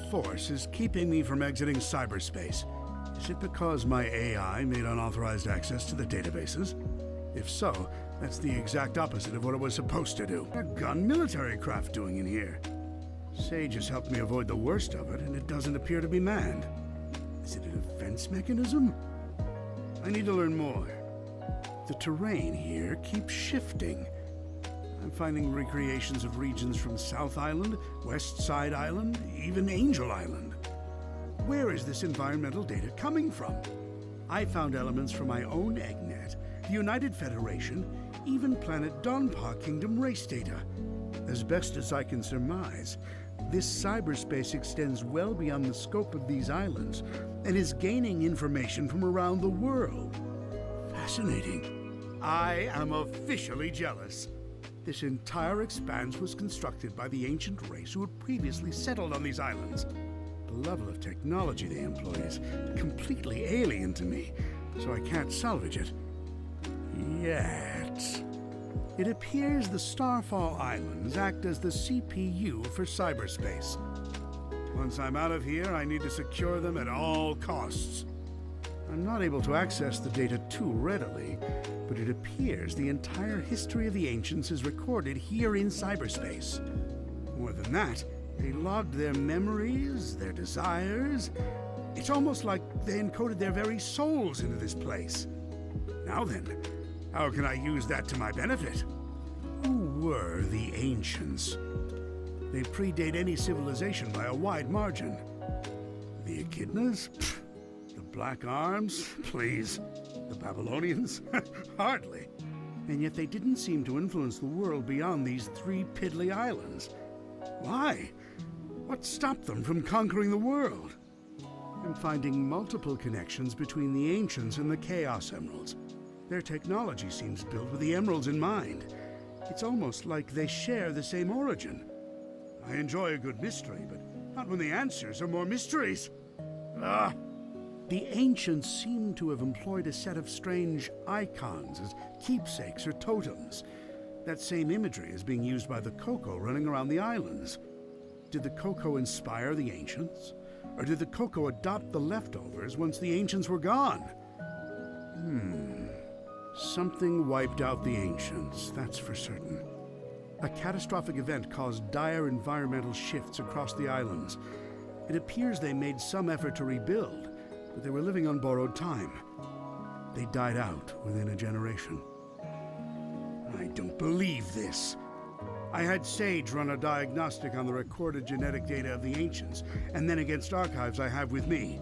force is keeping me from exiting cyberspace. Is it because my AI made unauthorized access to the databases? If so, that's the exact opposite of what it was supposed to do. What a gun military craft doing in here? Sage has helped me avoid the worst of it, and it doesn't appear to be manned. Is it a defense mechanism? I need to learn more. The terrain here keeps shifting. I'm finding recreations of regions from South Island, West Side Island, even Angel Island. Where is this environmental data coming from? I found elements from my own Eggnet, the United Federation, even planet Donpa Kingdom race data. As best as I can surmise, this cyberspace extends well beyond the scope of these islands and is gaining information from around the world. Fascinating. I am officially jealous. This entire expanse was constructed by the ancient race who had previously settled on these islands. The level of technology they employ is completely alien to me, so I can't salvage it. Yet. It appears the Starfall Islands act as the CPU for cyberspace. Once I'm out of here, I need to secure them at all costs. I'm not able to access the data too readily, but it appears the entire history of the ancients is recorded here in cyberspace. More than that, they logged their memories, their desires. It's almost like they encoded their very souls into this place. Now then, how can I use that to my benefit? Who were the ancients? They predate any civilization by a wide margin. The Echidnas? Pfft. The Black Arms? Please. The Babylonians? Hardly. And yet they didn't seem to influence the world beyond these 3 piddly islands. Why? What stopped them from conquering the world? I'm finding multiple connections between the ancients and the Chaos Emeralds. Their technology seems built with the emeralds in mind. It's almost like they share the same origin. I enjoy a good mystery, but not when the answers are more mysteries. Ah! The ancients seem to have employed a set of strange icons as keepsakes or totems. That same imagery is being used by the Coco running around the islands. Did the Coco inspire the ancients? Or did the Coco adopt the leftovers once the ancients were gone? Something wiped out the ancients, that's for certain. A catastrophic event caused dire environmental shifts across the islands. It appears they made some effort to rebuild, but they were living on borrowed time. They died out within a generation. I don't believe this. I had Sage run a diagnostic on the recorded genetic data of the ancients, and then against archives I have with me.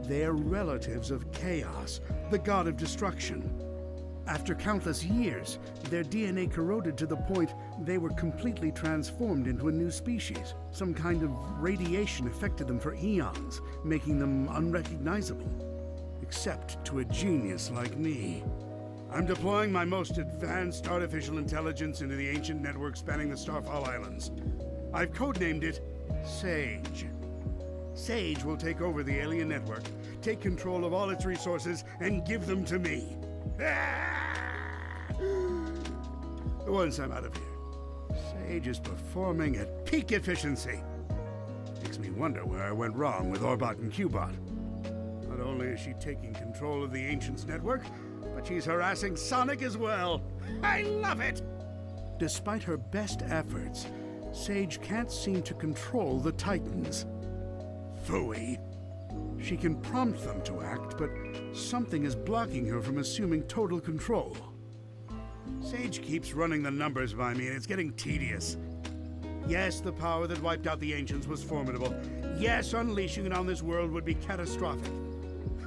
They're relatives of Chaos, the god of destruction. After countless years, their DNA corroded to the point they were completely transformed into a new species. Some kind of radiation affected them for eons, making them unrecognizable. Except to a genius like me. I'm deploying my most advanced artificial intelligence into the ancient network spanning the Starfall Islands. I've codenamed it Sage. Sage will take over the alien network, take control of all its resources, and give them to me. Once I'm out of here, Sage is performing at peak efficiency. Makes me wonder where I went wrong with Orbot and Qbot. Not only is she taking control of the Ancients network, but she's harassing Sonic as well. I love it! Despite her best efforts, Sage can't seem to control the Titans. Phooey. She can prompt them to act, but something is blocking her from assuming total control. Sage keeps running the numbers by me, and it's getting tedious. Yes, the power that wiped out the Ancients was formidable. Yes, unleashing it on this world would be catastrophic.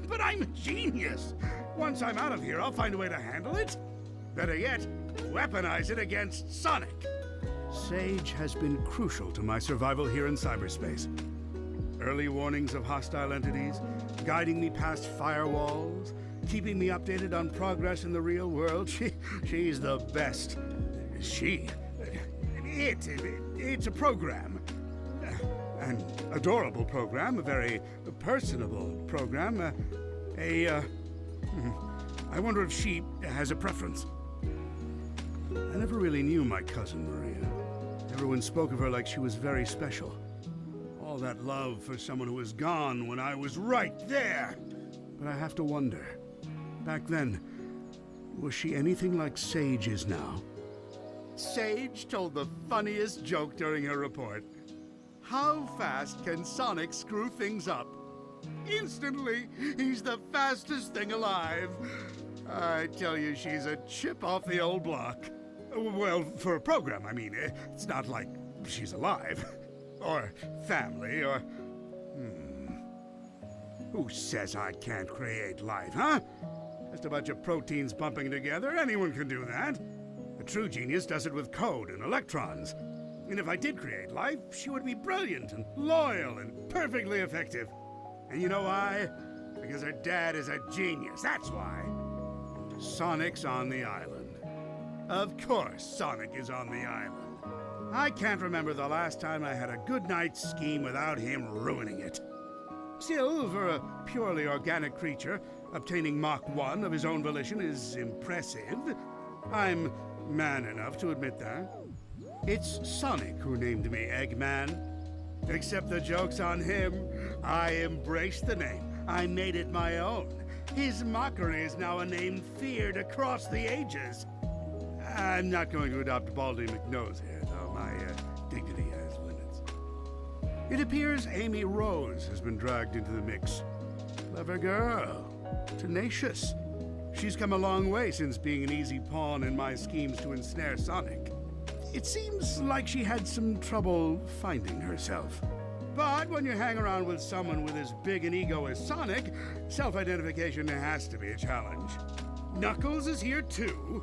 But I'm a genius! Once I'm out of here, I'll find a way to handle it. Better yet, weaponize it against Sonic. Sage has been crucial to my survival here in cyberspace. Early warnings of hostile entities, guiding me past firewalls, keeping me updated on progress in the real world. She's the best. It's a program. An adorable program, a very personable program. I wonder if she has a preference. I never really knew my cousin Maria. Everyone spoke of her like she was very special. All that love for someone who was gone when I was right there. But I have to wonder, back then, was she anything like Sage is now? Sage told the funniest joke during her report. How fast can Sonic screw things up? Instantly, he's the fastest thing alive. I tell you, she's a chip off the old block. Well, for a program, I mean. It's not like she's alive. Or family, or... Who says I can't create life, huh? Just a bunch of proteins bumping together, anyone can do that. A true genius does it with code and electrons. And if I did create life, she would be brilliant and loyal and perfectly effective. And you know why? Because her dad is a genius, that's why. Sonic's on the island. Of course Sonic is on the island. I can't remember the last time I had a good night's scheme without him ruining it. Still, for a purely organic creature, obtaining Mach 1 of his own volition is impressive. I'm man enough to admit that. It's Sonic who named me Eggman. Except the joke's on him. I embraced the name. I made it my own. His mockery is now a name feared across the ages. I'm not going to adopt Baldy McNose here, though. My dignity has limits. It appears Amy Rose has been dragged into the mix. Clever girl. Tenacious. She's come a long way since being an easy pawn in my schemes to ensnare Sonic. It seems like she had some trouble finding herself. But when you hang around with someone with as big an ego as Sonic, self-identification has to be a challenge. Knuckles is here too.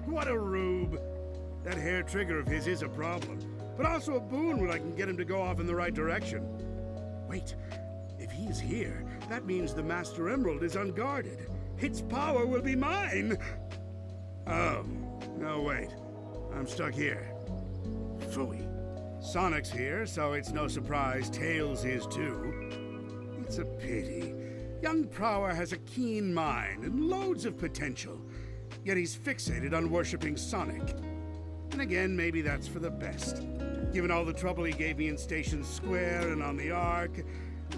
What a rube. That hair trigger of his is a problem, but also a boon when I can get him to go off in the right direction. Wait, if he's here, that means the Master Emerald is unguarded. Its power will be mine. Oh, no wait. I'm stuck here. Phooey. Sonic's here, so it's no surprise Tails is too. It's a pity. Young Prower has a keen mind and loads of potential, yet he's fixated on worshipping Sonic. And again, maybe that's for the best. Given all the trouble he gave me in Station Square and on the Ark,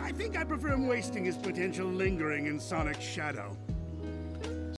I think I prefer him wasting his potential lingering in Sonic's shadow.